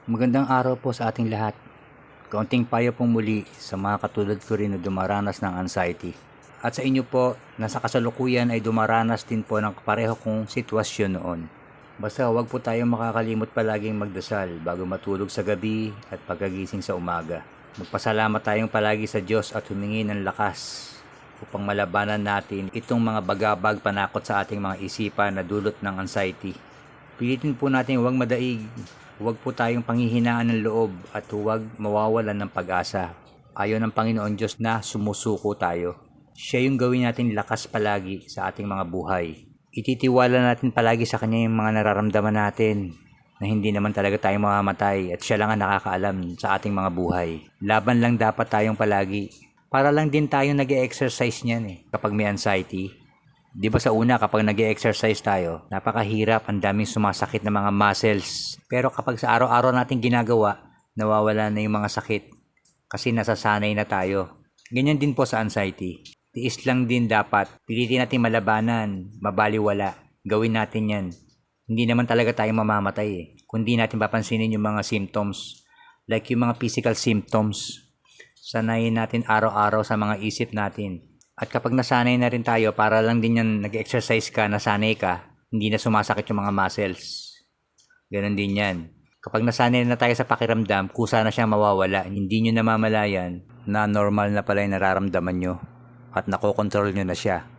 Magandang araw po sa ating lahat. Kaunting payo pong muli sa mga katulad ko rin na dumaranas ng anxiety. At sa inyo po na sa kasalukuyan ay dumaranas din po ng pareho kong sitwasyon noon. Basta huwag po tayong makakalimot palaging magdasal bago matulog sa gabi at pagkagising sa umaga. Magpasalamat tayong palagi sa Diyos at humingi ng lakas upang malabanan natin itong mga bagabag panakot sa ating mga isipan na dulot ng anxiety. Pilitin po natin huwag madaig. Huwag po tayong panghihinaan ng loob at huwag mawawalan ng pag-asa. Ayon ng Panginoon Diyos na sumusuko tayo. Siya yung gawin natin lakas palagi sa ating mga buhay. Ititiwala natin palagi sa Kanya yung mga nararamdaman natin na hindi naman talaga tayo mamamatay at siya lang ang nakakaalam sa ating mga buhay. Laban lang dapat tayong palagi. Para lang din tayong nag-e-exercise niyan kapag may anxiety. Di ba sa una kapag nag-e-exercise tayo, napakahirap, ang daming sumasakit na mga muscles. Pero kapag sa araw-araw natin ginagawa, nawawala na yung mga sakit kasi nasasanay na tayo. Ganyan din po sa anxiety. Tiis lang din dapat. Pilitin natin malabanan, mabaliwala. Gawin natin yan. Hindi naman talaga tayo mamamatay kundi natin papansinin yung mga symptoms. Like yung mga physical symptoms. Sanayin natin araw-araw sa mga isip natin. At kapag nasanay na rin tayo, para lang din yan nag-exercise ka, nasanay ka, hindi na sumasakit yung mga muscles. Ganon din yan. Kapag nasanay na tayo sa pakiramdam, kusa na siyang mawawala. Hindi nyo namamalayan na normal na pala yung nararamdaman nyo at nakokontrol nyo na siya.